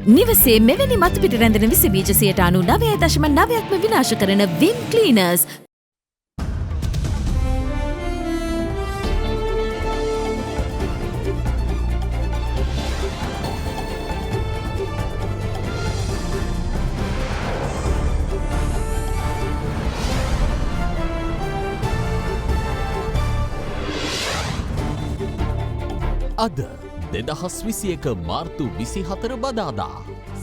නිවසේ මෙවැනි මතුපිට රැඳෙන විස බීජ 99.9%ක්ම විනාශ කරන විම් ක්ලීනර්ස්. අද 2021 මාර්තු 24 බදාදා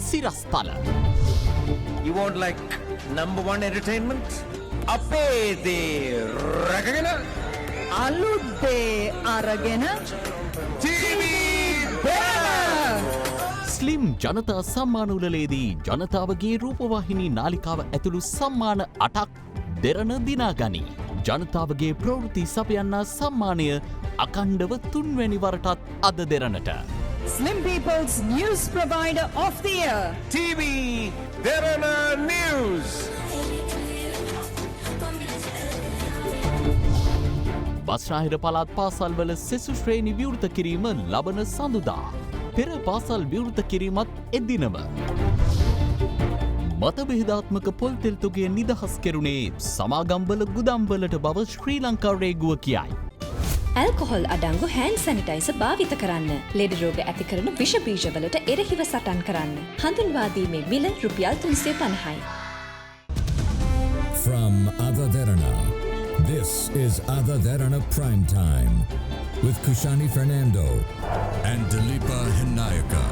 සිරස්තල. You want like number one entertainment? අපේ දේ රැකගෙන අලුත් දේ අරගෙන TV බෑම! ස්ලිම් ජනතා සම්මාන උළෙලේදී ජනතාවගේ රූපවාහිනී නාලිකාව ඇතුළු සම්මාන 8ක් දෙරණ දිනාගනී. ජනතාවගේ ප්‍රවෘත්ති සපයන්නා සම්මානය අකණ්ඩව 3 වැනි වරටත් අද දෙරණට. Slim People's News Provider of the Year. TV Derana News. බස්නාහිර පළාත් පාසල්වල සෙසු ශ්‍රේණි විවෘත කිරීම ලබන සඳුදා. පෙර පාසල් විවෘත කිරීමත් එදිනම. මතභේදාත්මක පොල්තෙල් තොගය නිදහස් කෙරුණේ සමාගම්වල ගුදම්වලට බව ශ්‍රී ලංකා රේගුව කියයි. ඇල්කොහොල් අඩංගු හෑන්ඩ් සැනිටයිසර් භාවිත කරන්න. ලෙඩ රෝග ඇති කරන විෂ බීජවලට එරෙහිව සටන් කරන්න. හඳුන්වා දීමේ මිල රුපියල් 350යි. From Ada Derana, this is Ada Derana Prime Time with Kushani Fernando and Dilipa Hinayaka.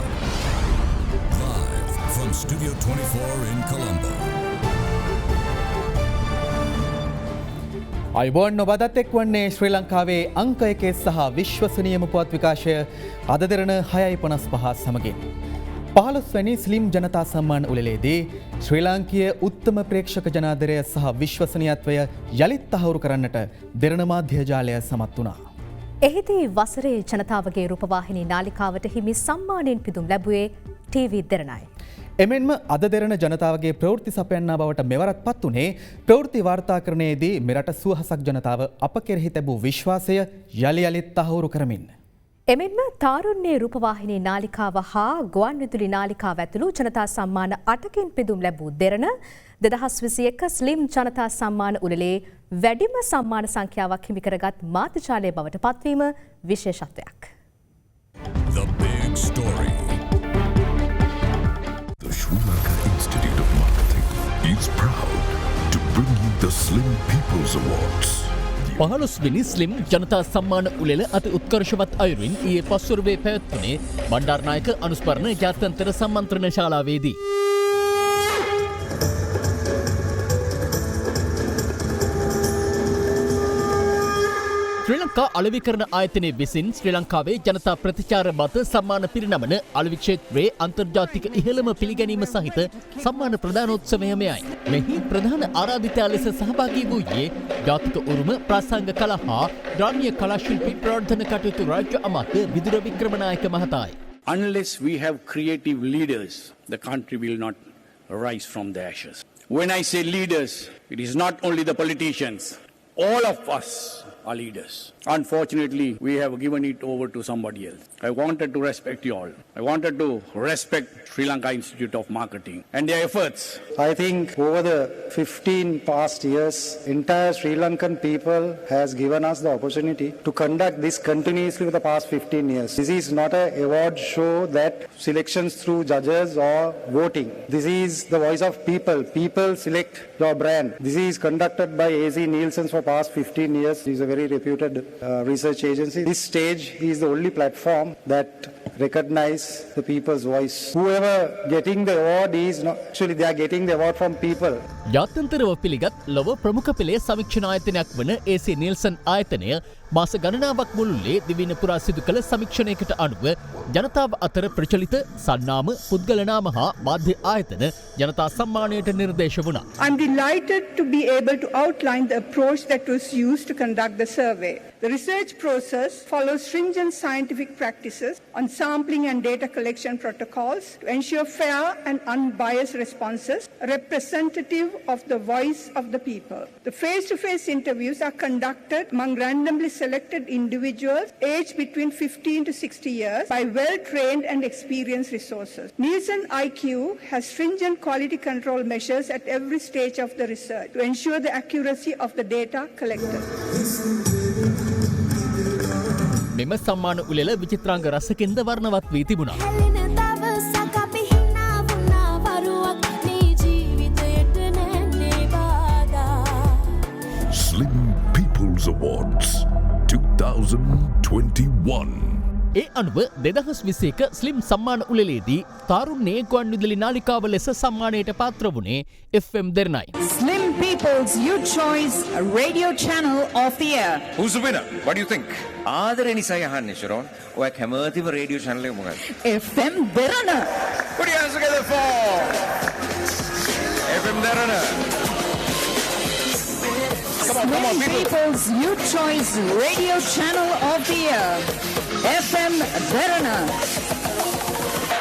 Live from Studio 24 in Colombo. අයිබෝන් නොබදත් එක් වන්නේ ශ්‍රී ලංකාවේ අංක එකේ සහ විශ්වසනීයම පුවත් විකාශය අද දෙරණ 6:55 සමගින් 15 වැනි ස්ලිම් ජනතා සම්මාන උළෙලේදී ශ්‍රී ලාංකීය උත්තම ප්‍රේක්ෂක ජනාදරය සහ විශ්වසනීයත්වය යළිත් තහවුරු කරන්නට දෙරණ මාධ්‍ය ජාලය සමත් වුණා. එහිදී වසරේ ජනතාවගේ රූපවාහිනී නාලිකාවට හිමි සම්මානයෙන් පිදුම් ලැබුවේ ටීවී දෙරණයි. එමෙන්ම අද දෙරණ ජනතාවගේ ප්‍රවෘත්ති සපයන්නා බවට මෙවරත් පත් වුණේ ප්‍රවෘත්ති වාර්තාකරණයේදී මෙරට සුවහසක් ජනතාව අප කෙරෙහි තැබූ විශ්වාසය යළි යළිත් තහවුරු කරමින්. එමෙන්ම තාරුණ්‍ය රූපවාහිනී නාලිකාව හා ගුවන් විදුලි නාලිකාව ඇතුළු ජනතා සම්මාන 8කින් පිදුම් ලැබූ දෙරණ 2021 ස්ලිම් ජනතා සම්මාන උළෙලේ වැඩිම සම්මාන සංඛ්‍යාවක් හිමි කරගත් මාධ්‍යජාලය බවට පත්වීම විශේෂත්වයක්. The big story. The Sri Lanka Institute of Marketing is proud to bring you the Slim People's Awards. 15 වෙනි ස්ලිම් ජනතා සම්මාන උළෙල අති උත්කර්ෂවත් අයුරින් ඊයේ පස්වරුවේ පැවැත්වුණේ බණ්ඩාරනායක අනුස්මරණ ජාත්‍යන්තර සම්මන්ත්‍රණ ශාලාවේදී. ශ්‍රී ලංකා අලෙවිකරණ ආයතනය විසින් ශ්‍රී ලංකාවේ ජනතා ප්‍රතිචාර මත සම්මාන පිරිනමන අලෙවි ක්ෂේත්‍රයේ අන්තර්ජාතික ඉහළම පිළිගැනීම සහිත සම්මාන ප්‍රදානෝත්සවය මෙයයි. මෙහි ප්‍රධාන ආරාධිතයා ලෙස සහභාගී වූයේ ජාතික උරුම ප්‍රාසංග කලා හා ග්‍රාමීය කලා ශිල්පී ප්‍රවර්ධන කටයුතු රාජ්‍ය අමාත්‍ය Vidura Wickramanayake මහතායි. Unless we have creative leaders, the country will not rise from the ashes. When I say leaders, it is not only the politicians. All of us are leaders. Unfortunately, we have given it over to somebody else. I wanted to respect you all. I wanted to respect Sri Lanka Institute of Marketing and their efforts. I think over the 15 past years, entire Sri Lankan people has given us the opportunity to conduct this continuously for the past 15 years. This is not an award show that selections through judges or voting. This is the voice of people. People select your brand. This is conducted by AZ Nielsen for past 15 years. It is a very reputed research agency. This stage is the only platform that recognize the people's voice. Whoever getting the award is not, actually they are getting the award from people. ජාත්‍යන්තරව පිළිගත් ලොව ප්‍රමුඛ පෙළේ සමීක්ෂණ ආයතනයක් වන AC නිල්සන් ආයතනය මාස ගණනාවක් මුළුල්ලේ දිවින පුරා සිදු කළ සමීක්ෂණයකට අනුව ජනතාව අතර ප්‍රචලිත සන්නාම පුද්ගල නාම හා මාධ්‍ය ආයතන ජනතා සම්මානයට නිර්දේශ වුණා. I'm delighted to be able to outline the approach that was used to conduct the survey. The research process follows stringent scientific practices on sampling and data collection protocols to ensure fair and unbiased responses representative of the voice of the people. The face-to-face interviews are conducted among randomly selected individuals aged between 15 to 60 years by well-trained and experienced resources. Nielsen IQ has stringent quality control measures at every stage of the research to ensure the accuracy of the data collected. මෙම සම්මාන උළෙල විචිත්‍රාංග රසකින්ද වර්ණවත් වී තිබුණා. Slim People's Awards 2021. ඒ අනුව 2021 slim සම්මාන උළෙලේදී තාරුණ්‍යයේ ගුවන්විදුලි නාලිකාව ලෙස සම්මානයට පාත්‍ර වුණේ FM දෙරණයි. Slim People's Youth Choice Radio Channel of the Year. Who's the winner? What do you think? ආදරේ නිසායි අහන්නේ ශරෝන්. ඔය කැමතිම රේඩියෝ channel එක මොකක්ද? FM Derana. Put your hands together for FM Derana. Come on, Slim people. People's Youth Choice Radio Channel of the Year. FM දෙරණ.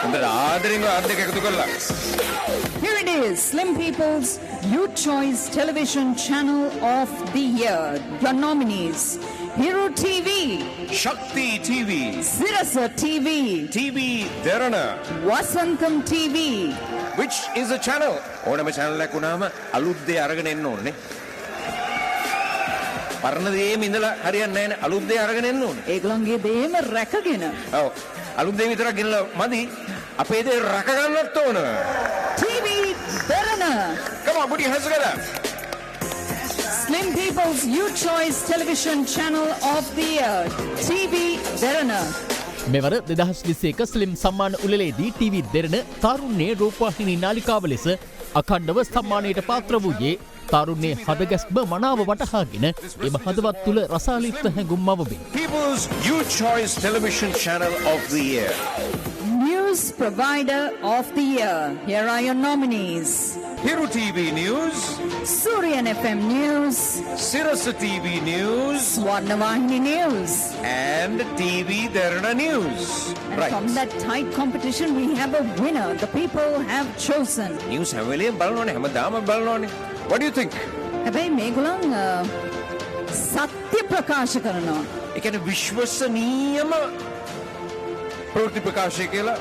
හොඳට ආදරෙන් අත් දෙක එකතු කරලා. Here it is, Slim People's Youth Choice Television Channel of the Year. Your nominees: Hero TV, Shakti TV, Sirasa TV, TV Derana. Vasantham TV. Which is a channel? ඕනම channel එකක් වුණාම අලුත් දේ අරගෙන එන්න ඕනේ. පරණ දේම ඉඳලා හරියන්නේ නැහැ නේ. අලුත් දේ අරගෙන එන්න ඕනේ. ඒගොල්ලන්ගේ දේම රැකගෙන. ඔව්. අලුත් දේ විතරක් ගෙනලා මදි. අපේ දේ රැක ගන්නත් ඕන. TV Derana. Come on, put your hands together. Slim People's Youth Choice Television Channel of the Year. TV Derana. මෙවර 2021 ස්ලිම් සම්මාන උළෙලේදී TV දෙරණ තාරුණ්‍යයේ රූපවාහිනී නාලිකාව ලෙස අඛණ්ඩව සම්මානයට පාත්‍ර වූයේ තාරුණ්‍යයේ හදගැස්ම මනාව වටහාගෙන එම හදවත් තුළ රසාලිත් හැඟුම් මවමින්. People's Youth Choice Television Channel of the Year. News Provider of the Year. Here are your nominees: Hero TV News, Suryan FM News, Sirasa TV News, Swarnavahini News. and TV Derana News. And from that tight competition, we have a winner. The people have chosen. News හැම වෙලේම බලනෝනේ හැමදාම බලනෝනේ. What do you think? හැබැයි මේගොල්ලන් සත්‍ය ප්‍රකාශ කරනවා. ඒ කියන්නේ විශ්වසනීයම ප්‍රවෘත්ති ප්‍රකාශය කියලා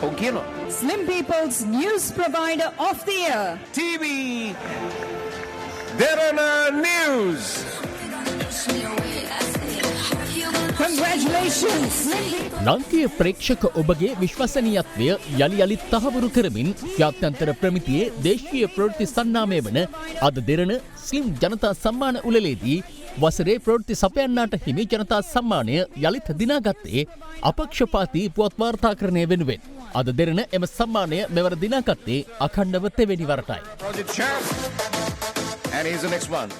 ඔව් කියනවා. Slim People's News Provider of the Year. TV Derana News. Congratulations, Slim People. ලාංකීය ප්‍රේක්ෂක ඔබගේ විශ්වසනීයත්වය යළි යළිත් තහවුරු කරමින් ජාත්‍යන්තර ප්‍රමිතියේ දේශීය ප්‍රවෘත්ති සන්නාමය වන අද දෙරණ ස්ලිම් ජනතා සම්මාන උළෙලේදී වසරේ ප්‍රවෘත්ති සපයන්නාට හිමි ජනතා සම්මානය යළිත් දිනාගත්තේ අපක්ෂපාතී පුවත් වාර්තාකරණය වෙනුවෙන්. අද දෙරණ එම සම්මානය මෙවර දිනාගත්තේ අඛණ්ඩව තෙවැනි වරටයි. Project Champ. And here's the next one.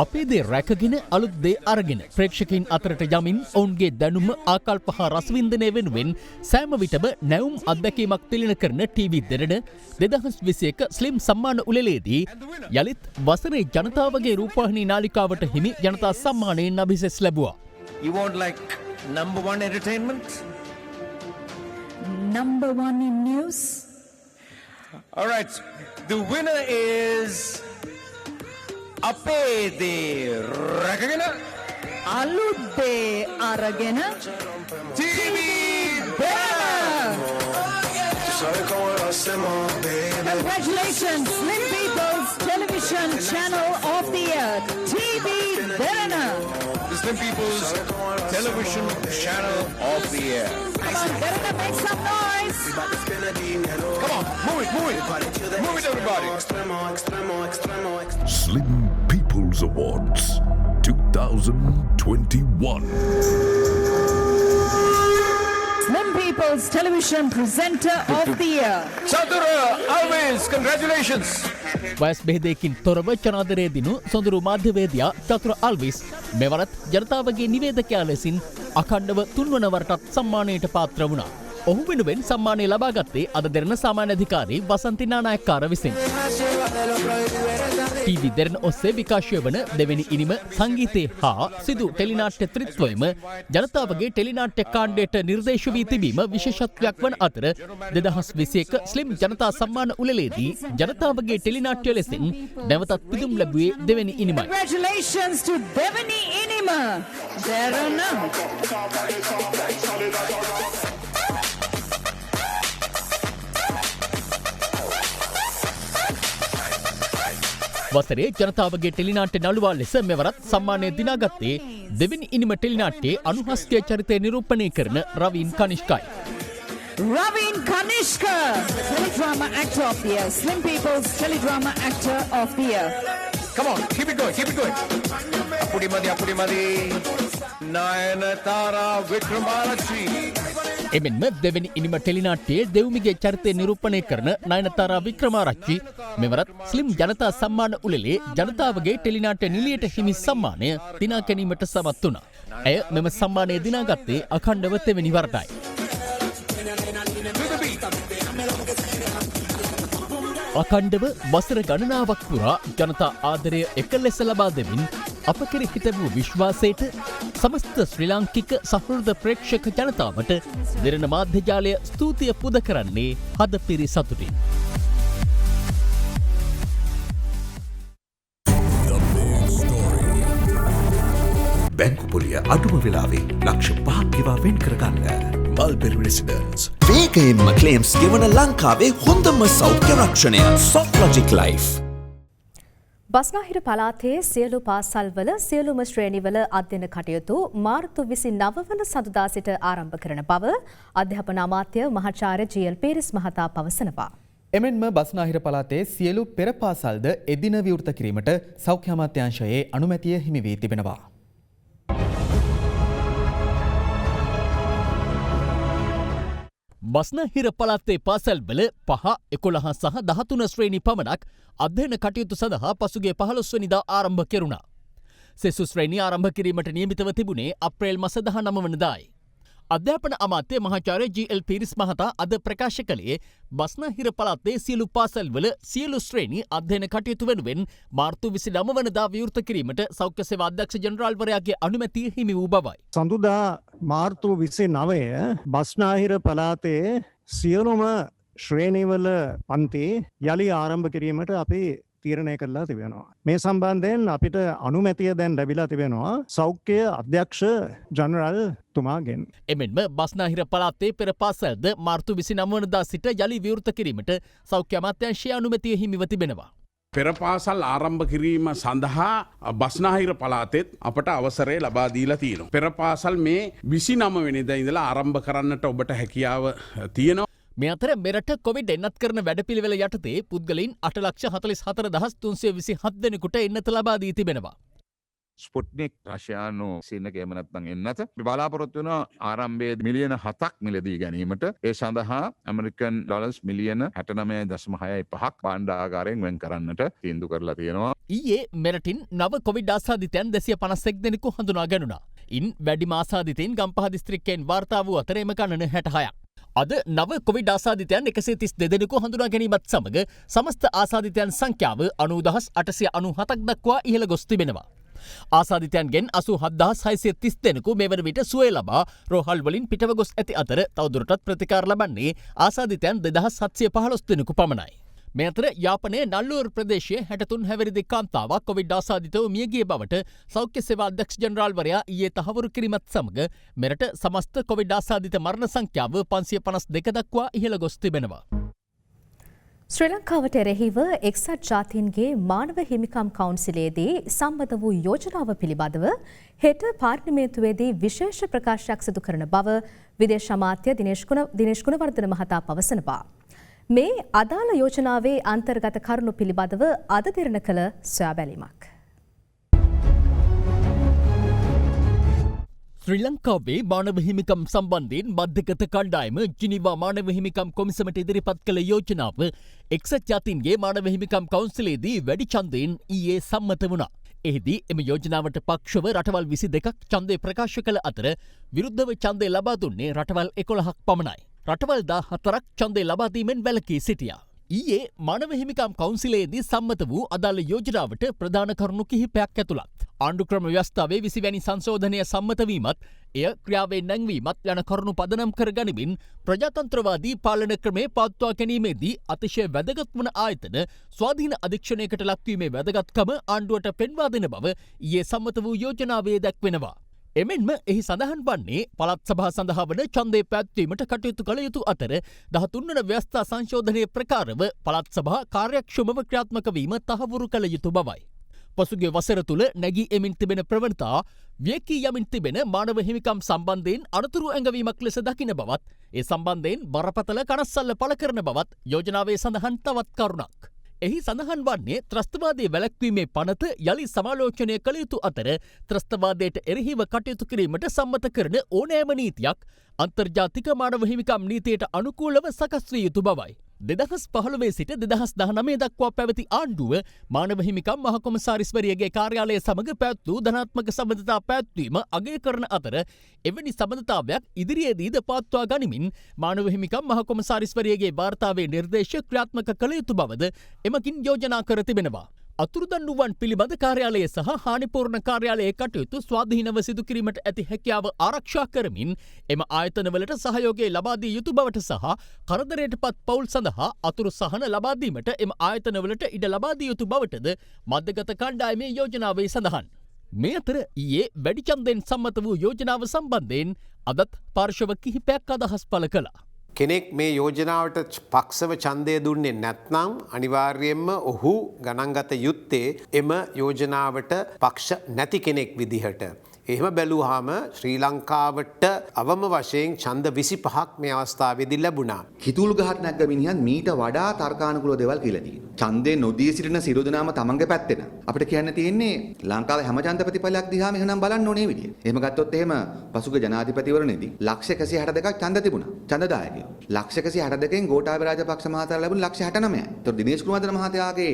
අපේ දේ රැකගෙන අලුත් දේ අරගෙන ප්‍රේක්ෂකයින් අතරට යමින් ඔවුන්ගේ දැනුම ආකල්ප හා රසවින්දනය වෙනුවෙන් සෑම විටම නැවුම් අත්දැකීමක් තිළින කරන TV දෙරණ 2021 ස්ලිම් සම්මාන උළෙලේදී යළිත් වසරේ ජනතාවගේ රූපවාහිනී නාලිකාවට හිමි ජනතා සම්මානයෙන් අභිසෙස් ලැබුවා. You want like number one entertainment? Number one in news. All right. The winner is අපේ දේ රැකගෙන අලුත් අරගෙන TV Congratulations, Slim People's Television Channel of the Year. TV Derana. The Slim People's Television Channel of the Year. Come on, Derana, make some noise. Come on, move it, move it. Move it, everybody. Slim People's Awards 2021. Slim People's Television Presenter of the Year. Chatura Always, congratulations. වයස් බෙහෙදයකින් තොරව ජනාදරය දිනු සොඳුරු මාධ්‍යවේදියා චතුර අල්විස් මෙවරත් ජනතාවගේ නිවේදකයා ලෙසින් අඛණ්ඩව තුන්වන වරටත් සම්මානයට පාත්‍ර වුණා. ඔහු වෙනුවෙන් සම්මානය ලබාගත්තේ අද දෙරණ සාමාන්‍ය අධිකාරී වසන්ති නානායක්කාර විසින්. ටීවී දෙරණ ඔස්සේ විකාශය වන දෙවැනි ඉනිම සංගීතයේ හා සිදු ටෙලිනාට්‍ය ත්‍රිත්වයම ජනතාවගේ ටෙලිනාට්‍ය කාණ්ඩයට නිර්දේශ වී තිබීම විශේෂත්වයක් වන අතර 2021 ස්ලිම් ජනතා සම්මාන උළෙලේදී ජනතාවගේ ටෙලිනාට්‍ය ලෙසින් නැවතත් පිදුම් ලැබුවේ දෙවැනි ඉනිමයි. Congratulations to Devani Inima. Derana. වසරේ ජනතාවගේ ටෙලිනාට්‍ය නළුවා ලෙස මෙවරත් සම්මානය දිනාගත්තේ දෙවැනි ඉනිම ටෙලිනාට්‍යයේ අනුහස්කය චරිතය නිරූපණය කරන Raveen කනිෂ්කයි. Raveen Kanishka, teledrama actor of the year, Slim People's teledrama actor of the year. Come on, keep it going, keep it going. Apudi madi. Nayanthara Wickramalakshmi. එමෙන්ම දෙවැනි ඉනිම ටෙලිනාට්‍යයේ දෙව්මිගේ චරිතය නිරූපණය කරන නයනතාරා වික්‍රමාරච්චි මෙවරත් ස්ලිම් ජනතා සම්මාන උළෙලේ ජනතාවගේ ටෙලිනාට්‍ය නිලියට හිමි සම්මානය දිනා ගැනීමට සමත් වුණා. ඇය මෙම සම්මානය දිනාගත්තේ අඛණ්ඩව තෙවැනි වරටයි. අඛණ්ඩව වසර ගණනාවක් පුරා ජනතා ආදරය එක ලෙස ලබා දෙමින් අප කෙරෙහි තිබූ විශ්වාසයට සමස්ත ශ්‍රී ලාංකික සහෘද ප්‍රේක්ෂක ජනතාවට දෙරණ මාධ්‍ය ජාලය ස්තුතිය පුද කරන්නේ හදපිරි සතුටින්. බැංකු පොලිය අඩුම වෙලාවේ ලක්ෂ 5ක් ගෙවා වෙන් කරගන්න. Mulberry Residence. වේගයෙන්ම ක්ලේම්ස් ගෙවන ලංකාවේ හොඳම සෞඛ්‍ය රක්ෂණය Softlogic Life. බස්නාහිර පළාතේ සියලු පාසල්වල සියලුම ශ්‍රේණිවල අධ්‍යයන කටයුතු මාර්තු 29 වන සඳුදා සිට ආරම්භ කරන බව අධ්‍යාපන අමාත්‍ය මහාචාර්ය ජී.එල්. පීරිස් මහතා පවසනවා. එමෙන්ම බස්නාහිර පළාතේ සියලු පෙර පාසල්ද එදින විවෘත කිරීමට සෞඛ්‍ය අමාත්‍යාංශයේ අනුමැතිය හිමි වී තිබෙනවා. බස්නාහිර පළාතේ පාසල්වල 5, 11 සහ 13 ශ්‍රේණි පමණක් අධ්‍යයන කටයුතු සඳහා පසුගිය 15 වෙනිදා ආරම්භ කෙරුණා. සෙසු ශ්‍රේණිය ආරම්භ කිරීමට නියමිතව තිබුණේ අප්‍රේල් මාස 19 වෙනිදායි. අධ්‍යාපන අමාත්‍ය මහාචාර්ය ජී.එල්. පීරිස් මහතා අද ප්‍රකාශ කළේ බස්නාහිර පළාතේ සියලු පාසල්වල සියලු ශ්‍රේණි අධ්‍යයන කටයුතු වෙනුවෙන් මාර්තු 29 වෙනිදා විවෘත කිරීමට සෞඛ්‍ය සේවා අධ්‍යක්ෂ ජෙනරාල්වරයාගේ අනුමැතිය හිමි වූ බවයි. සඳුදා මාර්තු 29 බස්නාහිර පළාතේ සියලුම ශ්‍රේණිවල පන්ති යළි ආරම්භ කිරීමට අපි තීරණය කරලා තිබෙනවා. මේ සම්බන්ධයෙන් අපිට අනුමැතිය දැන් ලැබිලා තිබෙනවා සෞඛ්‍ය අධ්‍යක්ෂ ජනරල් තුමාගෙන්. එමෙන්ම බස්නාහිර පළාතේ පෙර පාසල්ද මාර්තු 29 වෙනිදා සිට යළි විවෘත කිරීමට සෞඛ්‍ය අමාත්‍යාංශයේ අනුමැතිය හිමිව තිබෙනවා. පෙර පාසල් ආරම්භ කිරීම සඳහා බස්නාහිර පළාතෙත් අපට අවසරය ලබා දීලා තියෙනවා. පෙර පාසල් මේ 29 වෙනිදා ඉඳලා ආරම්භ කරන්නට ඔබට හැකියාව තියෙනවා. මේ අතර මෙරට කොවිඩ් එන්නත් කරන වැඩපිළිවෙල යටතේ පුද්ගලයින් 8,44,327 දෙනෙකුට එන්නත ලබා දී තිබෙනවා. ස්පුට්නික් රෂයානු සින්නක එහෙම නැත්නම් එන්නත බලාපොරොත්තු වෙන ආරම්භයේ මිලියන 7ක් මිලදී ගැනීමට ඒ සඳහා ඇමරිකන් ඩොලර්ස් මිලියන 69.65ක් භාණ්ඩාගාරයෙන් වෙන් කරන්නට තීන්දුව කරලා තියෙනවා. ඊයේ මෙරටින් නව කොවිඩ් ආසාදිතයන් 251 දෙනෙකු හඳුනා ගැනුණා. ඉන් වැඩිම ආසාදිතයින් ගම්පහ දිස්ත්‍රික්කයෙන් වාර්තා වූ අතර එම ගණන 66ක්. අද නව කොවිඩ් ආසාදිතයන් 132 දෙනෙකු හඳුනා ගැනීමත් සමග සමස්ත ආසාදිතයන් සංඛ්‍යාව 90,897ක් දක්වා ඉහළ ගොස් තිබෙනවා. ආසාදිතයන්ගෙන් 87,630 දෙනෙකු මෙවන විට සුවය ලබා රෝහල් වලින් පිටව ගොස් ඇති අතර තවදුරටත් ප්‍රතිකාර ලබන්නේ ආසාදිතයන් 2,715 දෙනෙකු පමණයි. මේ අතර යාපනයේ නල්ලූර් ප්‍රදේශයේ 63 හැවිරිදි කාන්තාවක් කොවිඩ් ආසාදිතව මියගිය බවට සෞඛ්‍ය සේවා අධ්‍යක්ෂ ජෙනරාල්වරයා ඊයේ තහවුරු කිරීමත් සමග මෙරට සමස්ත කොවිඩ් ආසාදිත මරණ සංඛ්‍යාව 552 දක්වා ඉහළ ගොස් තිබෙනවා. ශ්‍රී ලංකාවට එරෙහිව එක්සත් ජාතීන්ගේ මානව හිමිකම් කවුන්සිලයේදී සම්මත වූ යෝජනාව පිළිබඳව හෙට පාර්ලිමේන්තුවේදී විශේෂ ප්‍රකාශයක් සිදු කරන බව විදේශ අමාත්‍ය දිනේෂ් ගුණවර්ධන මහතා පවසනවා. මේ අදාළ යෝජනාවේ අන්තර්ගත කරුණු පිළිබඳව අද දිරණ කළ සොයා බැලීමක්. ශ්‍රී ලංකාවේ මානව හිමිකම් සම්බන්ධයෙන් මධ්‍යගත කණ්ඩායම ජිනීවා මානව හිමිකම් කොමිසමට ඉදිරිපත් කළ යෝජනාව එක්සත් ජාතීන්ගේ මානව හිමිකම් කවුන්සිලේදී වැඩි ඡන්දයෙන් ඊයේ සම්මත වුණා. එහිදී එම යෝජනාවට පක්ෂව රටවල් 22ක් ඡන්දය ප්‍රකාශ කළ අතර විරුද්ධව ඡන්දය ලබා දුන්නේ රටවල් 11ක් පමණයි. රටවල් 14ක් ඡන්දය ලබා දීමෙන් වැළකී සිටියා. ඊයේ මානව හිමිකම් කවුන්සිලයේදී සම්මත වූ අදාළ යෝජනාවට ප්‍රධාන කරුණු කිහිපයක් ඇතුළත්. ආණ්ඩුක්‍රම ව්‍යවස්ථාවේ 20 වැනි සංශෝධනය සම්මත වීමත්, එය ක්‍රියාවෙන් නැංවීමත් යන කරුණු පදනම් කර ගනිමින් ප්‍රජාතන්ත්‍රවාදී පාලන ක්‍රමේ පවත්වා ගැනීමේදී අතිශය වැදගත් වන ආයතන ස්වාධීන අධීක්ෂණයකට ලක්වීමේ වැදගත්කම ආණ්ඩුවට පෙන්වා දෙන බව ඊයේ සම්මත වූ යෝජනාවේ දැක්වෙනවා. එමෙන්ම එහි සඳහන් වන්නේ පළාත් සභා සඳහා වන ඡන්දය පැවැත්වීමට කටයුතු කළ යුතු අතර 13 වන ව්‍යවස්ථා සංශෝධනයේ ප්‍රකාරව පළාත් සභා කාර්යක්ෂමව ක්‍රියාත්මක වීම තහවුරු කළ යුතු බවයි. පසුගිය වසර තුළ නැගී එමින් තිබෙන ප්‍රවණතා වියකී යමින් තිබෙන මානව හිමිකම් සම්බන්ධයෙන් අනතුරු ඇඟවීමක් ලෙස දකින බවත්, ඒ සම්බන්ධයෙන් බරපතල කනස්සල්ල පළ කරන බවත් යෝජනාවේ සඳහන් තවත් කරුණක්. එහි සඳහන් වන්නේ ත්‍රස්තවාදයේ වැළැක්වීමේ පනත යළි සමාලෝචනය කළ යුතු අතර ත්‍රස්තවාදයට එරෙහිව කටයුතු කිරීමට සම්මත කරන ඕනෑම නීතියක් අන්තර්ජාතික මානව හිමිකම් නීතියට අනුකූලව සකස් විය යුතු බවයි. 2015 සිට 2019 දක්වා පැවති ආණ්ඩුව මානව හිමිකම් මහ කොමසාරිස්වරියගේ කාර්යාලය සමග පැවැත් වූ ධනාත්මක සබඳතා පැවැත්වීම අගය කරන අතර එවැනි සබඳතාවයක් ඉදිරියේදීද පවත්වා ගනිමින් මානව හිමිකම් මහ කොමසාරිස්වරියගේ වාර්තාවේ නිර්දේශ ක්‍රියාත්මක කළ යුතු බවද එමකින් යෝජනා කර තිබෙනවා. අතුරුදන් වූවන් පිළිබඳ කාර්යාලය සහ හානිපූර්ණ කාර්යාලයේ කටයුතු ස්වාධීනව සිදු කිරීමට ඇති හැකියාව ආරක්ෂා කරමින් එම ආයතනවලට සහයෝගය ලබා දිය යුතු බවට සහ කරදරයට පත් පවුල් සඳහා අතුරු සහන ලබා දීමට එම ආයතනවලට ඉඩ ලබා දිය යුතු බවටද මධ්‍යගත කණ්ඩායමේ යෝජනාවේ සඳහන්. මේ අතර ඊයේ වැඩි ඡන්දයෙන් සම්මත වූ යෝජනාව සම්බන්ධයෙන් අදත් පාර්ශව කිහිපයක් අදහස් පළ කළා. කෙනෙක් මේ යෝජනාවට පක්ෂව ඡන්දය දුන්නේ නැත්නම් අනිවාර්යයෙන්ම ඔහු ගණන්ගත යුත්තේ එම යෝජනාවට පක්ෂ නැති කෙනෙක් විදිහට. එහෙම බැලුවාම ශ්‍රී ලංකාවට අවම වශයෙන් ඡන්ද 25ක් මේ අවස්ථාවේදී ලැබුණා. කිතුල් ගහක් නැග්ග මිනිහන් මීට වඩා තර්කානුකූල දේවල් කියලා තියෙනවා. ඡන්දේ නොදී සිටින සියලු දෙනාම තමන්ගේ පැත්තේ න. අපිට කියන්න තියෙන්නේ ලංකාවේ හැම ඡන්ද ප්‍රතිඵලයක් දිහාම එහෙනම් බලන්න ඕනේ විදිය. එහෙම ගත්තොත් එහෙම පසුගිය ජනාධිපතිවරණයේදී ලක්ෂ 162ක් ඡන්ද තිබුණා. ඡන්දදායකයෝ. ලක්ෂ 162කින් ගෝඨාභය රාජපක්ෂ මහතාට ලැබුණ ලක්ෂ 69යි. ඒතර දිනේෂ් කුමාරදන මහතාගේ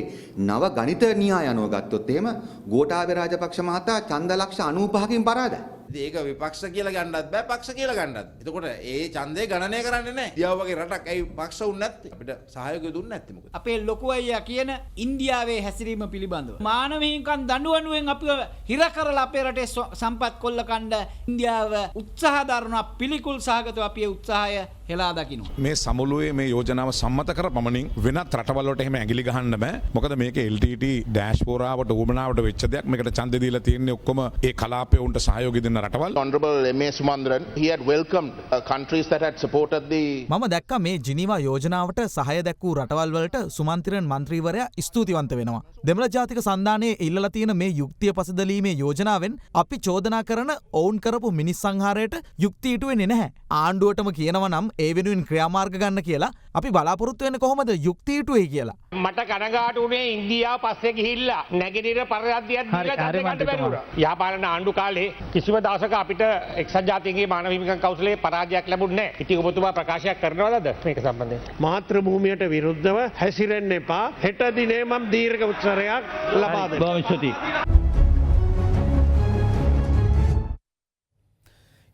නව ගණිත න්‍යාය අනුව ගත්තොත් එහෙම ගෝඨාභය රාජපක්ෂ මහතා ඡන්ද ලක්ෂ 95කින් පරාදයි. ඒක විපක්ෂ කියලා ගන්නත් බෑ පක්ෂ කියලා ගන්නත්. එතකොට ඒ ඡන්දේ ගණනය කරන්නේ නැහැ. ඉන්දියාව වගේ රටක් ඇයි පක්ෂ වුනේ නැත්තේ? අපිට සහයෝගය දුන්නේ නැත්තේ මොකද? අපේ ලොකු අයියා කියන ඉන්දියාවේ හැසිරීම පිළිබඳව මානව හිමිකම් දඬුවනුවෙන් අපිව හිර කරලා අපේ රටේ සම්පත් කොල්ල කණ්ඩ ඉන්දියාව උත්සාහ දරන පිළිකුල් සහගතව අපේ උත්සාහය හෙලා දකින්න. මේ සමුළුවේ මේ යෝජනාව සම්මත කර පමණින් වෙනත් රටවල් වලට එහෙම ඇඟිලි ගහන්න බෑ. මොකද මේක LTT ඩෑෂ්පෝරාවට උමනාවට වෙච්ච දෙයක්. මේකට ඡන්දෙ දීලා තියෙන්නේ ඔක්කොම ඒ කලාපයේ උන්ට සහයෝගය දෙන රටවල්. Honorable M.A. Sumandran, he had welcomed countries that had supported the මම දැක්කා මේ ජිනීවා යෝජනාවට සහාය දැක්වූ රටවල් වලට සුමන්ත්‍රණ මන්ත්‍රීවරයා ස්තුතිවන්ත වෙනවා. දෙමළ ජාතික සන්ධානයේ ඉල්ලලා තියෙන මේ යුක්තිය පසදලීමේ යෝජනාවෙන් අපි චෝදනා කරන ඔවුන් කරපු මිනිස් සංහාරයට යුක්තිය ඉටු වෙන්නේ නැහැ. ආණ්ඩුවටම කියනවා නම් ඒ වෙනුවෙන් ක්‍රියාමාර්ග ගන්න කියලා අපි බලාපොරොත්තු වෙන්නේ කොහොමද යුක්තිය ඉටුවේ කියලා. මට කනගාටු උනේ ඉන්දියාව පස්සේ ගිහිල්ලා නැගෙනහිර පරිරාජ්‍යයක් දීලා ගන්න බැරුණා. යහපාලන ආණ්ඩු කාලේ කිසිම දවසක අපිට එක්සත් ජාතීන්ගේ මානව හිමිකම් කවුන්සිලේ පරාජයක් ලැබුණේ නැහැ. ඉතින් ඔබතුමා ප්‍රකාශයක් කරනවද මේක සම්බන්ධයෙන්? මාතෘ භූමියට විරුද්ධව හැසිරෙන්න එපා. හෙට දිනේ මම දීර්ඝ උත්සරයක් ලබා දෙනවා. බොහොම ස්තුතියි.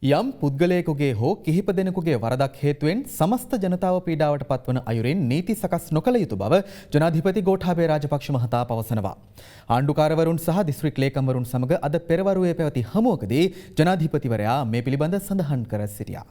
යම් පුද්ගලයෙකුගේ හෝ කිහිප දෙනෙකුගේ වරදක් හේතුවෙන් සමස්ත ජනතාව පීඩාවට පත්වන අයුරින් නීති සකස් නොකළ යුතු බව ජනාධිපති ගෝඨාභය රාජපක්ෂ මහතා පවසනවා. ආණ්ඩුකාරවරුන් සහ දිස්ත්‍රික් ලේකම්වරුන් සමග අද පෙරවරුවේ පැවති හමුවකදී ජනාධිපතිවරයා මේ පිළිබඳ සඳහන් කර සිටියා.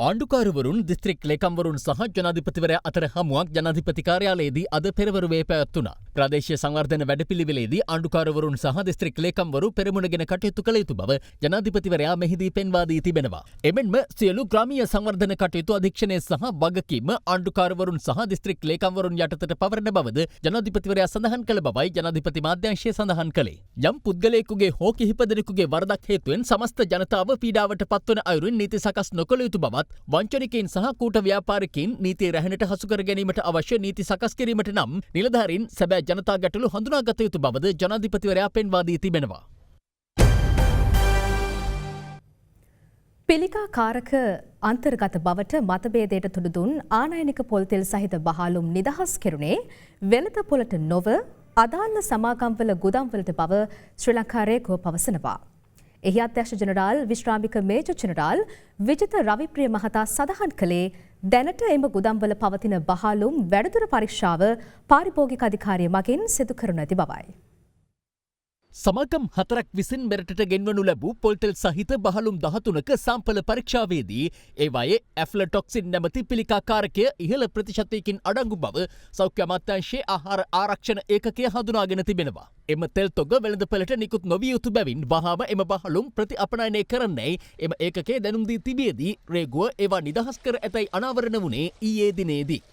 ආණ්ඩුකාරවරුන් දිස්ත්‍රික් ලේකම්වරුන් සහ ජනාධිපතිවරයා අතර හමුවක් ජනාධිපති කාර්යාලයේදී අද පෙරවරුවේ පැවැත්වුණා. ප්‍රාදේශීය සංවර්ධන වැඩපිළිවෙලේදී ආණ්ඩුකාරවරුන් සහ දිස්ත්‍රික් ලේකම්වරු පෙරමුණගෙන කටයුතු කළ යුතු බව ජනාධිපතිවරයා මෙහිදී පෙන්වා දී තිබෙනවා. එමෙන්ම සියලු ග්‍රාමීය සංවර්ධන කටයුතු අධීක්ෂණය සහ වගකීම ආණ්ඩුකාරවරුන් සහ දිස්ත්‍රික් ලේකම්වරුන් යටතට පවරන බවද ජනාධිපතිවරයා සඳහන් කළ බවයි ජනාධිපති මාධ්‍යංශය සඳහන් කළේ. යම් පුද්ගලයෙකුගේ හෝ කිහිප දෙනෙකුගේ වරදක් හේතුවෙන් සමස්ත ජනතාව පීඩාවට පත්වන අයුරින් නීති සකස් නොකළ යුතු බවත් වංචනිකයින් සහ කූට ව්‍යාපාරිකයින් නීතිය රැහැනට හසු කර ගැනීමට අවශ්‍ය නීති සකස් කිරීමට නම් නිලධාරීන් සැබෑ ජනතා ගැටලු හඳුනාගත යුතු බවද ජනාධිපතිවරයා පෙන්වා දී තිබෙනවා. පිළිකා කාරක අන්තර්ගත බවට මතභේදයට තුඩු දුන් ආනයනික පොල්තෙල් සහිත බහලුම් නිදහස් කෙරුණේ වෙළඳ පොළට නොව අදාළ සමාගම්වල ගුදම්වලට බව ශ්‍රී ලංකා රේගුව පවසනවා. එහි අධ්‍යක්ෂ ජනරාල් විශ්‍රාමික මේජර් ජනරාල් විජිත රවිප්‍රිය මහතා සඳහන් කළේ දැනට එම ගුදම්වල පවතින බහලුම් වැඩිදුර පරීක්ෂාව පාරිභෝගික අධිකාරිය මගින් සිදු කරනු ඇති බවයි. සමාගම් 4ක් විසින් මෙරටට ගෙන්වනු ලැබූ පොල්තෙල් සහිත බහලුම් 13ක සාම්පල පරීක්ෂාවේදී ඒවායේ ඇෆ්ලටොක්සින් නැමැති පිළිකාකාරකය ඉහළ ප්‍රතිශතයකින් අඩංගු බව සෞඛ්‍ය අමාත්‍යාංශයේ ආහාර ආරක්ෂණ ඒකකය හඳුනාගෙන තිබෙනවා. එම තෙල් තොග වෙළඳපළට නිකුත් නොවිය යුතු බැවින් වහාම එම බහලුම් ප්‍රතිඅපනයනය කරන්නයි එම ඒකකය දැනුම් දී තිබියදී රේගුව ඒවා නිදහස් කර ඇතැයි අනාවරණ වුණේ ඊයේ දිනේදී.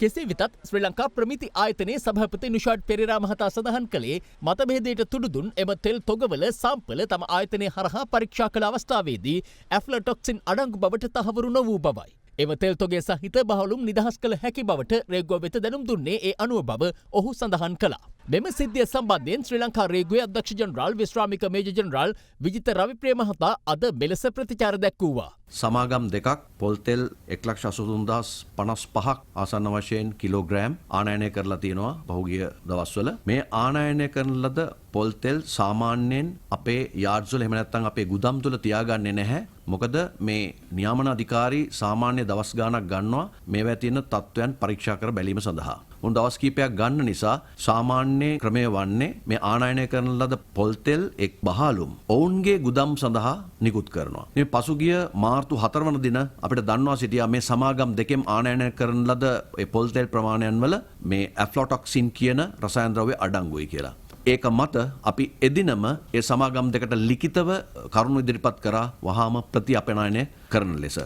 කෙසේ වෙතත් ශ්‍රී ලංකා ප්‍රමිති ආයතනයේ සභාපති නිෂාඩ් පෙරේරා මහතා සඳහන් කළේ මතභේදයට තුඩුදුන් එම තෙල් තොගවල සාම්පල තම ආයතනය හරහා පරීක්ෂා කළ අවස්ථාවේදී ඇෆ්ලටොක්සින් අඩංගු බවට තහවුරු නොවූ බවයි. එම තෙල් තොගේ සහිත බහලුම් නිදහස් කළ හැකි බවට රේගුව වෙත දැනුම් දුන්නේ ඒ අනුව බව ඔහු සඳහන් කළා. මෙම සිද්ධිය සම්බන්ධයෙන් ශ්‍රී ලංකා රේගුවේ අධ්‍යක්ෂ ජනරාල් විශ්‍රාමික මේජර් ජනරාල් විජිත රවිප්‍රිය මහතා අද මෙලෙස ප්‍රතිචාර දැක්වුවා. සමාගම් දෙකක් පොල්තෙල් 1,83,055ක් ආසන්න වශයෙන් කිලෝග්‍රෑම් ආනයනය කරලා තියෙනවා පහුගිය දවස්වල. මේ ආනයනය කරන ලද පොල්තෙල් සාමාන්‍යයෙන් අපේ යාඩ්ස් වල එහෙම නැත්නම් අපේ ගුදම් තුල තියාගන්නේ නැහැ. මොකද මේ නියාමන අධිකාරී සාමාන්‍ය දවස් ගාණක් ගන්නවා මේවා තියෙන තත්ත්වයන් පරීක්ෂා කර බැලීම සඳහා. උන් දවස් කීපයක් ගන්න නිසා සාමාන්‍ය ක්‍රමය වන්නේ මේ ආනයනය කරන ලද පොල්තෙල් එක් බහලුම් ඔවුන්ගේ ගුදම් සඳහා නිකුත් කරනවා. මේ පසුගිය මාර්තු 4 වන දින අපිට දන්වා සිටියා මේ සමාගම් දෙකෙන් ආනයනය කරන ලද ඒ පොල්තෙල් ප්‍රමාණයන් වල මේ ඇෆ්ලොටොක්සින් කියන රසායන ද්‍රව්‍ය අඩංගුයි කියලා. ඒක මත අපි එදිනම ඒ සමාගම් දෙකට ලිඛිතව කරුණු ඉදිරිපත් කරා වහාම ප්‍රතිඅපනයනය කරන ලෙස.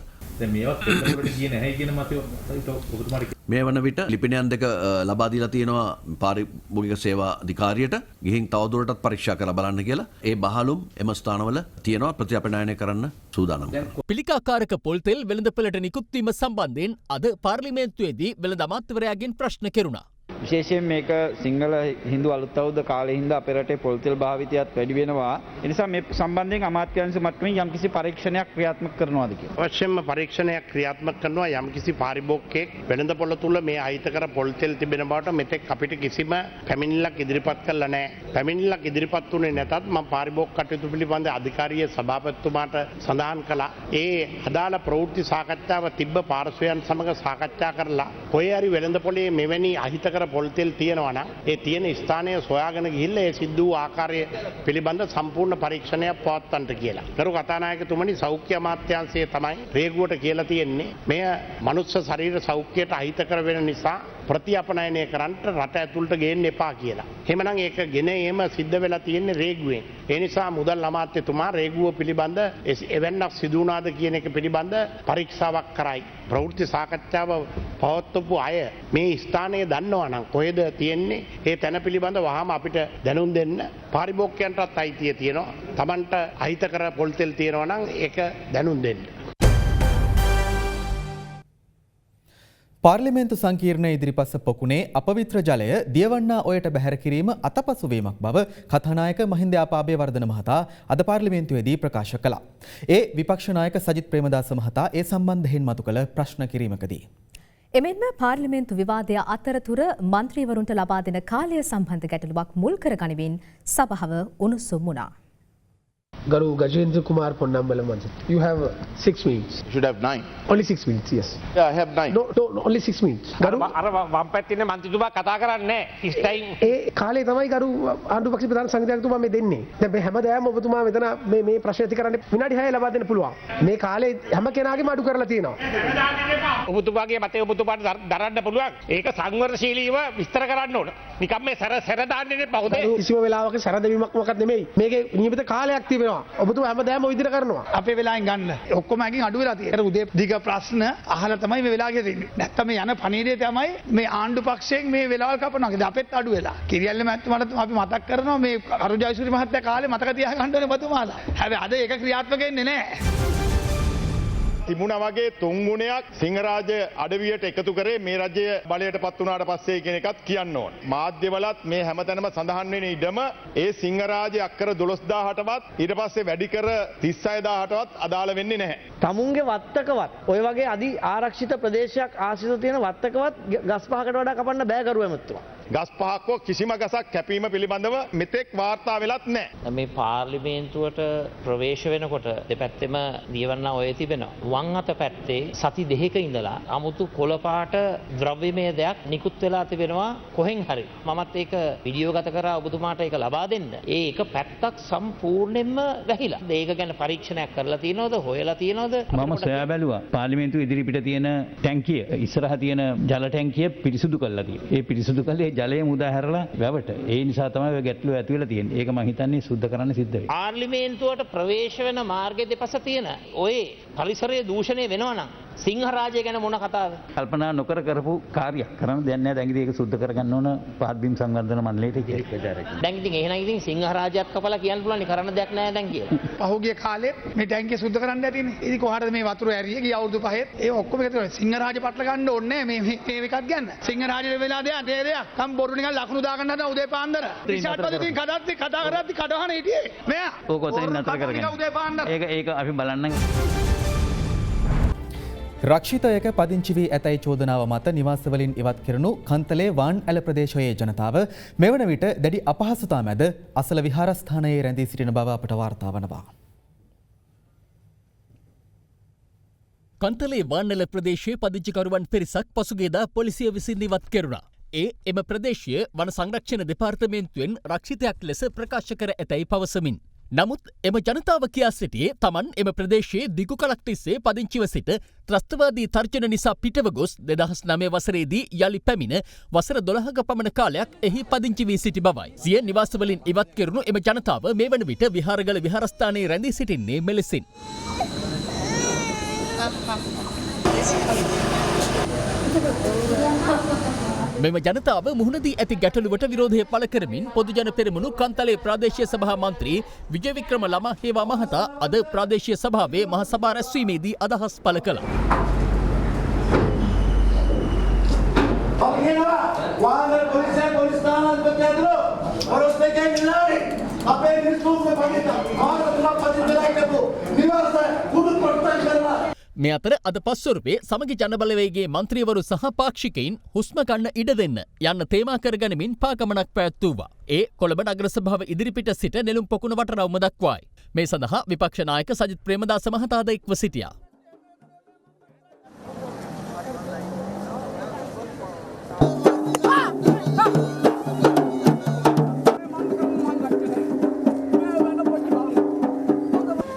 මේ වන විට ලිපිනයන් දෙක ලබා දීලා තියෙනවා පාරිභෝගික සේවා අධිකාරියට ගිහින් තවදුරටත් පරීක්ෂා කරලා බලන්න කියලා. ඒ බහලුම් එම ස්ථානවල තියෙනවා ප්‍රතිඅපනයනය කරන්න සූදානම්. පිළිකාකාරක පොල්තෙල් වෙළඳපළට නිකුත් වීම සම්බන්ධයෙන් අද පාර්ලිමේන්තුවේදී වෙළඳ අමාත්‍යවරයාගෙන් ප්‍රශ්න කෙරුණා. විශේෂයෙන් මේක සිංහල හින්දු අලුත් අවුරුද්ද කාලේ හින්දා අපේ රටේ පොල්තෙල් භාවිතයත් වැඩි වෙනවා. ඒ නිසා මේ සම්බන්ධයෙන් අමාත්‍යාංශ මට්ටමින් යම්කිසි පරීක්ෂණයක් ක්‍රියාත්මක කරනවාද කියලා. අවශ්‍යම පරීක්ෂණයක් ක්‍රියාත්මක කරනවා යම්කිසි පාරිභෝගිකයෙක් වෙළඳපොළ තුල මේ අහිතකර පොල්තෙල් තිබෙන බවට මෙතෙක් අපිට කිසිම පැමිණිල්ලක් ඉදිරිපත් කළා නැහැ. පැමිණිල්ලක් ඉදිරිපත් වුණේ නැතත් මම පාරිභෝගික කටයුතු පිළිබඳ අධිකාරිය සභාපතිතුමාට සඳහන් කළා. ඒ අදාළ ප්‍රවෘත්ති සාකච්ඡාව තිබ්බ පාර්ශ්වයන් සමග සාකච්ඡා කරලා කොහේ හරි වෙළඳපොළේ මෙවැනි අහිතකර පොල්තෙල් තියෙනවා නම් ඒ තියෙන ස්ථානය සොයාගෙන ගිහිල්ලා ඒ සිද්ධ වූ ආකාරය පිළිබඳ සම්පූර්ණ පරීක්ෂණයක් පවත්වන්නට කියලා. ගරු කතානායකතුමනි සෞඛ්‍ය අමාත්‍යාංශය තමයි රේගුවට කියලා තියෙන්නේ මෙය මනුස්ස ශරීර සෞඛ්‍යයට අහිතකර වෙන නිසා ප්‍රතිඅපනයනය කරන්නට රට ඇතුළට ගේන්න එපා කියලා. එහෙමනම් ඒක ගෙන ඒම සිද්ධ වෙලා තියෙන්නේ රේගුවෙන්. ඒ නිසා මුදල් අමාත්‍යතුමා රේගුව පිළිබඳ එවැන්නක් සිදු වුණාද කියන එක පිළිබඳ පරීක්ෂාවක් කරයි. ප්‍රවෘත්ති සාකච්ඡාව පවත්වපු අය මේ ස්ථානයේ දන්නවා නම් කොහෙද තියෙන්නේ ඒ තැන පිළිබඳ වහාම අපිට දැනුම් දෙන්න. පාරිභෝගිකයන්ටත් අයිතිය තියෙනවා. Tamanට අහිතකර පොල්තෙල් තියෙනවා නම් ඒක දැනුම් දෙන්න. පාර්ලිමේන්තු සංකීර්ණ ඉදිරිපස පොකුණේ අපවිත්‍ර ජලය දියවන්නා ඔයට බැහැර කිරීම අතපසුවීමක් බව කතානායක මහින්ද ආපාබේවර්ධන මහතා අද පාර්ලිමේන්තුවේදී ප්‍රකාශ කළා. ඒ විපක්ෂ නායක සජිත් ප්‍රේමදාස මහතා ඒ සම්බන්ධයෙන් මතු කළ ප්‍රශ්න කිරීමකදී එමෙන්ම පාර්ලිමේන්තු විවාදය අතරතුර මන්ත්‍රීවරුන්ට ලබා දෙන කාලය සම්බන්ධ ගැටලුවක් මුල් කරගනිමින් සභාව උණුසුම් වුණා. Garu Gajendra Kumar Ponnambala Manjit. You have 6 minutes. You should have 9. Only 6 minutes, yes. Yeah, I have 9. No, only 6 minutes. Garu අර වම් පැත්තේ ඉන්න මන්ත්‍රීතුමා කතා කරන්නේ his time. ඒ කාලේ තමයි ගරු ආණ්ඩුපක්ෂ ප්‍රධාන සංවිධායකතුමා මේ දෙන්නේ. දැන් මේ හැමදාම ඔබතුමා මෙතන මේ ප්‍රශ්න ඇති කරන්නේ විනාඩි 6 ලබා දෙන්න පුළුවන්. මේ කාලේ හැම කෙනාගේම අඩු කරලා තියෙනවා. ඔබතුමාගේ මතය ඔබතුමාට දරන්න පුළුවන්. ඒක සංවර්ධශීලීව විස්තර කරන්න ඕන. නිකම් මේ සැර දාන්නේ බහුද? කිසිම වෙලාවක සැර දෙවීමක් මොකක්ද නෙමෙයි. මේකේ නියමිත කාලයක් තිබෙනවා. ඔබතුමා හැමදාම ඔය විදිහට කරනවා. අපේ වෙලාවෙන් ගන්න. ඔක්කොම එකකින් අඩු වෙලා තියෙනවා. උදේ දිග ප්‍රශ්න අහලා තමයි මේ වෙලාව ගෙදෙන්නේ. නැත්තම් මේ යන පණීඩේ තමයි මේ ආණ්ඩු පක්ෂයෙන් මේ වෙලාවල් කපනවා. අපෙත් අඩු වෙලා. කිරියල්ල මහත්මයාට අපි මතක් කරනවා මේ අරු ජයසූරි මහත්තයා කාලේ මතක තියාගන්න ඕනේ ඔබතුමාලා. හැබැයි අද ඒක ක්‍රියාත්මක වෙන්නේ නැහැ. තිබුණා වගේ තුන් ගුණයක් සිංහරාජ අඩවියට එකතු කරේ මේ රජය බලයට පත් වුණාට පස්සේ කියන එකත් කියන්න ඕන. මාධ්‍යවලත් මේ හැමතැනම සඳහන් වෙන ඉඩම ඒ සිංහරාජ අක්කර 12000ටවත් ඊට පස්සේ වැඩි කර 36000ටවත් අදාළ වෙන්නේ නැහැ. තමුන්ගේ වත්තකවත් ඔය වගේ අධි ආරක්ෂිත ප්‍රදේශයක් ආශ්‍රිත තියෙන වත්තකවත් ගස් පහකට වඩා කපන්න බෑ කරුව ඇමතුමා. ගස් පහක් කිසිම ගසක් කැපීම පිළිබඳව මෙතෙක් වාර්තා වෙලත් නැහැ. මේ පාර්ලිමේන්තුවට ප්‍රවේශ වෙනකොට දෙපැත්තෙම දියවන්න ඔය තිබෙනවා. වම් අත පැත්තේ සති දෙකක ඉඳලා අමුතු කොළ පාට ද්‍රව්‍යමය දෙයක් නිකුත් වෙලා තිබෙනවා කොහෙන් හරි. මමත් ඒක වීඩියෝ ගත කරා ඔබතුමාට ඒක ලබා දෙන්න. ඒ එක පැත්තක් සම්පූර්ණයෙන්ම වැහිලා. ඒක ගැන පරීක්ෂණයක් කරලා තියෙනවද? හොයලා තියෙනවද? මම සොයා බැලුවා. පාර්ලිමේන්තුව ඉදිරිපිට තියෙන ටැංකිය ඉස්සරහ තියෙන ජල ටැංකිය පිරිසුදු කරලා තියෙනවා. ඒ පිරිසුදු කළේ ජලය මුදා හැරලා වැවට. ඒ නිසා තමයි ඔය ගැටලුව ඇති වෙලා තියෙන්නේ. ඒක මම හිතන්නේ සුද්ධ කරන්න සිද්ධ වෙයි. පාර්ලිමේන්තුවට ප්‍රවේශ වෙන මාර්ගයේ දෙපස තියෙන ඔය පරිසරයේ දූෂණය වෙනවා නම් සිංහරාජය ගැන මොන කතාවද? කල්පනා නොකර කරපු කාර්යයක් කරන්න දෙයක් නැහැ. දැන් ඉතින් ඒක සුද්ධ කරගන්න ඕන පහත්බිම් සංවර්ධන මණ්ඩලයට කියලා. දැන් ඉතින් එහෙනම් ඉතින් සිංහරාජයක් කපලා කියන්න පුළුවන් කරන්න දෙයක් නැහැ දැන් කියලා. පහුගිය කාලේ මේ ටැංකිය සුද්ධ කරන්න ඇතිනේ. ඉතින් කොහාටද මේ වතුර ඇරියේ? ගිය අවුරුදු 5 ඒ ඔක්කොම එකතු කරලා සිංහරාජ පටල ගන්න ඕනේ මේ එකක් ගන්න. සිංහරාජ වෙලා දෙයක් ඒ දෙයක්. කම් බොරු නිකන් ලකුණු දාගන්න හදන උදේ පාන්දර. රිෂාඩ් පදිතින් කතා කරද්දි කඩවහන හිටියේ. මෙයා. ඕක ඔතෙන් නතර කරගන්න. ඒක අපි බලන්න. රක්ෂිතයක පදිංචි වී ඇතැයි චෝදනාව මත නිවාසවලින් ඉවත් කෙරුණු කන්තලේ වාන් ඇල ප්‍රදේශයේ ජනතාව මෙවන විට දැඩි අපහසුතා මැද අසල විහාරස්ථානයේ රැඳී සිටින බව අපට වාර්තා වනවා. කන්තලේ වාන් ඇල ප්‍රදේශයේ පදිංචිකරුවන් පිරිසක් පසුගියදා පොලිසිය විසින් ඉවත් කෙරුණා. එම ප්‍රදේශය වන සංරක්ෂණ දෙපාර්තමේන්තුවෙන් රක්ෂිතයක් ලෙස ප්‍රකාශ කර ඇතැයි පවසමින්. නමුත් එම ජනතාව කියා සිටියේ තමන් එම ප්‍රදේශයේ දිගු කලක් තිස්සේ පදිංචිව සිට ත්‍රස්තවාදී තර්ජන නිසා පිටව ගොස් 2009 වසරේදී යළි පැමිණ වසර 12ක පමණ කාලයක් එහි පදිංචි වී සිටි බවයි. සිය නිවාසවලින් ඉවත් කෙරුණු එම ජනතාව මේ වන විට විහාරගල විහාරස්ථානයේ රැඳී සිටින්නේ මෙලෙසින්. මෙම ජනතාව මුහුණදී ඇති ගැටලුවට විරෝධය පළ කරමින් පොදුජන පෙරමුණු කන්තලේ ප්‍රාදේශීය සභා මන්ත්‍රී විජය වික්‍රම ළමා හේවා මහතා අද ප්‍රාදේශීය සභාවේ මහ සභා රැස්වීමේදී අදහස් පළ කළා. මේ අතර අද පස්වරුවේ සමගි ජනබලවේගේ මන්ත්‍රීවරු සහ පාක්ෂිකයින් හුස්ම ගන්න ඉඩ දෙන්න යන්න තේමා කරගනිමින් පාගමනක් පැවැත්වුවා. ඒ කොළඹ නගර සභාව ඉදිරිපිට සිට නෙළුම් පොකුණ වටරවුම දක්වායි. මේ සඳහා විපක්ෂ නායක සජිත් ප්‍රේමදාස මහතාද එක්ව සිටියා.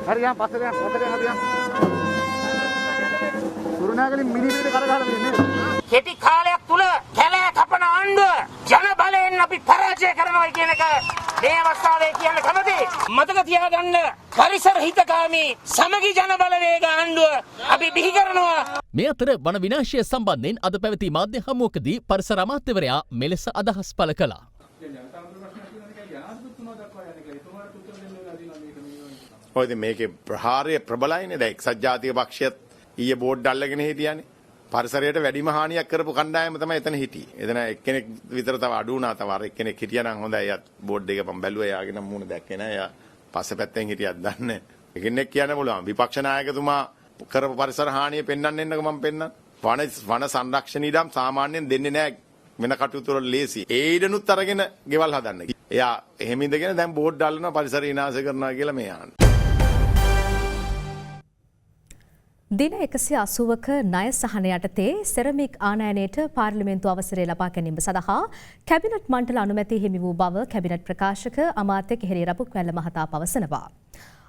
හරියම් පස්සට හරියම් කුරුණෑගලින් මිනිබිරිට කරගහලා තියෙන්නේ. කෙටි කාලයක් තුල කැලෑ කපන ආණ්ඩුව ජන බලයෙන් අපි පරාජය කරනවා කියන එක මේ අවස්ථාවේ කියන්න කැමතියි. මතක තියාගන්න පරිසර හිතකාමී සමගි ජන බලවේග ආණ්ඩුව අපි බිහි කරනවා. මේ අතර වන විනාශය සම්බන්ධයෙන් අද පැවති මාධ්‍ය හමුවකදී පරිසර අමාත්‍යවරයා මෙලෙස අදහස් පළ කළා. ඔය ඉතින් මේකේ ප්‍රහාරය ප්‍රබලයිනේ. දැන් එක්සත් ජාතික පක්ෂයත් ඊයේ බෝඩ් අල්ලගෙන හිටියානේ. පරිසරයට වැඩිම හානියක් කරපු කණ්ඩායම තමයි එතන හිටියේ. එතන එක්කෙනෙක් විතර තව අඩු වුණා. තව අර එක්කෙනෙක් හිටියා නම් හොඳයි. එයාත් බෝඩ් එක මම බැලුවා. එයාගේ නම් මූණ දැක්කේ නැහැ. එයා පස්සේ පැත්තෙන් හිටියත් දන්නේ. එක්කෙනෙක් කියන්න පුළුවන්. විපක්ෂ නායකතුමා කරපු පරිසර හානිය පෙන්වන්න එන්නකො මම පෙන්වන්න. වන සංරක්ෂණ ඉඩම් සාමාන්‍යයෙන් දෙන්නේ නැහැ වෙන කටයුතු වල ලේසි. ඒ ඉඩනුත් අරගෙන ගෙවල් හදන්න. එයා එහෙම ඉඳගෙන දැන් බෝඩ් අල්ලනවා පරිසර විනාශ කරනවා කියලා මේ ආන්නේ. දින 180ක ණය සහන යටතේ සෙරමික් ආනයනයට පාර්ලිමේන්තු අවසරය ලබා ගැනීම සඳහා කැබිනට් මණ්ඩල අනුමැතිය හිමි වූ බව කැබිනට් ප්‍රකාශක අමාත්‍ය කෙහෙලි රපුක්වැල්ල මහතා පවසනවා.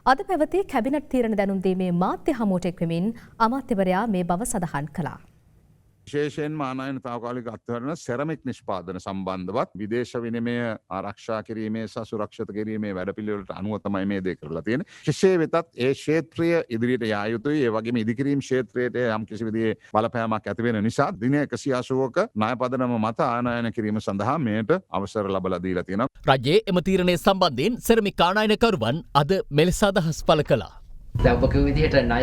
අද පැවති කැබිනට් තීරණ දැනුම් දීමේ මාධ්‍ය හමුවට එක්වෙමින් අමාත්‍යවරයා මේ බව සඳහන් කළා. විශේෂයෙන්ම ආනයන තාවකාලික අත්හරණ සෙරමික් නිෂ්පාදන සම්බන්ධවත් විදේශ විනිමය ආරක්ෂා කිරීමේ සහ සුරක්ෂිත කිරීමේ වැඩපිළිවෙලට අනුව තමයි මේ දේ කරලා තියෙන්නේ. කෙසේ වෙතත් ඒ ක්ෂේත්‍රය ඉදිරියට යා යුතුයි. ඒ වගේම ඉදිකිරීම ක්ෂේත්‍රයට යම් කිසි විදිහේ බලපෑමක් ඇති වෙන නිසා දින 180ක ණය පදනම මත ආනයන කිරීම සඳහා මේට අවසර ලබා දීලා තියෙනවා. රජයේ එම තීරණය සම්බන්ධයෙන් සෙරමික් ආනයනකරුවන් අද මෙලෙස අදහස් පළ කළා. දැන් ඔබ කිව්ව විදිහට ණය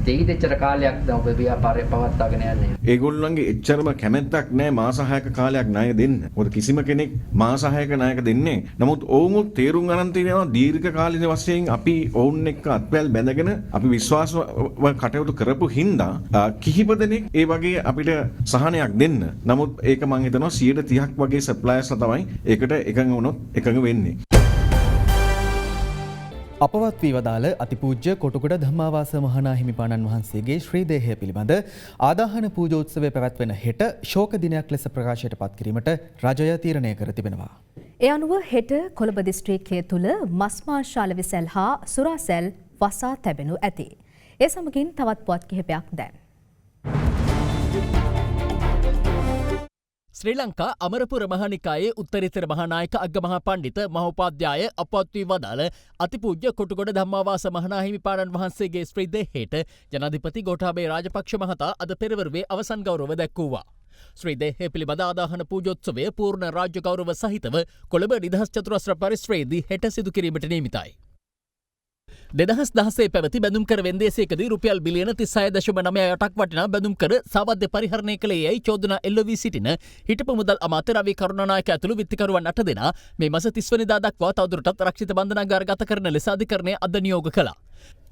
දෙයිද එච්චර කාලයක් දැන් ඔබ ව්‍යාපාරය පවත්වාගෙන යන්නේ. ඒගොල්ලන්ගේ එච්චරම කැමැත්තක් නැහැ මාස 6ක කාලයක් ණය දෙන්න. මොකද කිසිම කෙනෙක් මාස 6ක ණයක දෙන්නේ. නමුත් ඔවුන් තේරුම් ගන්න තියෙනවා දීර්ඝ කාලින වශයෙන් අපි ඔවුන් එක්ක අත්වැල් බැඳගෙන අපි විශ්වාසව කටයුතු කරපු හින්දා කිහිප දෙනෙක් ඒ වගේ අපිට සහනයක් දෙන්න. නමුත් ඒක මම හිතනවා 30% වගේ සප්ලයර්ස්ලා තමයි ඒකට එකඟ වුණොත් එකඟ වෙන්නේ. අපවත් වී වදාළ අතිපූජ්‍ය කොටුගොඩ ධම්මාවාස මහනා හිමිපාණන් වහන්සේගේ ශ්‍රී දේහය පිළිබඳ ආදාහන පූජෝත්සවය පැවැත්වෙන හෙට ශෝක දිනයක් ලෙස ප්‍රකාශයට පත් කිරීමට රජය තීරණය කර තිබෙනවා. ඒ අනුව හෙට කොළඹ දිස්ත්‍රික්කය තුළ මස් මාංශාල විසැල් හා සුරාසැල් වසා තැබෙනු ඇති. ඒ සමගින් තවත් පුවත් කිහිපයක් දැන්. ශ්‍රී ලංකා අමරපුර මහානිකායේ උත්තරීතර මහානායක අග්ගමහා පණ්ඩිත මහෝපාධ්‍යාය අපවත් වී වදාළ අතිපූජ්‍ය කොටුගොඩ ධම්මාවාස මහනා හිමිපාණන් වහන්සේගේ ශ්‍රී දේහයට ජනාධිපති ගෝඨාභය රාජපක්ෂ මහතා අද පෙරවරුවේ අවසන් ගෞරව දැක්වුවා. ශ්‍රී දේහය පිළිබඳ ආදාහන පූජෝත්සවය පූර්ණ රාජ්‍ය ගෞරව සහිතව කොළඹ නිදහස් චතුරස්‍ර පරිශ්‍රයේදී හෙට සිදු කිරීමට නියමිතයි. 2016 පැවති බැඳුම්කර වෙන්දේසියකදී රුපියල් බිලියන 36.98ක් වටිනා බැඳුම්කර සාවද්‍ය පරිහරණය කළේ යයි චෝදනා එල්ල වී සිටින හිටපු මුදල් අමාත්‍ය රවි කරුණානායක ඇතුළු විත්තිකරුවන් 8 දෙනා මේ මාස 30 වෙනිදා දක්වා තවදුරටත් රක්ෂිත බන්ධනාගාරගත කරන ලෙස අධිකරණය අද නියෝග කළා.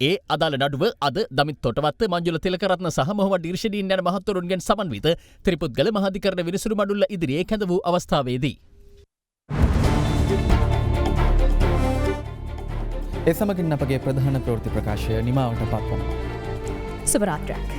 ඒ අදාළ නඩුව අද දමිත් තොටවත්ත මංජුල තිලකරත්න සහ මොහොමඩ් ඉර්ෂදීන් යන මහත්වරුන්ගෙන් සමන්විත ත්‍රිපුද්ගල මහාධිකරණ විනිසුරු මඩුල්ල ඉදිරියේ කැඳ වූ අවස්ථාවේදී ඒ සමගින් අපගේ ප්‍රධාන ප්‍රවෘත්ති ප්‍රකාශය නිමාවට පත්වනවා. සුබ රාත්‍රියක්.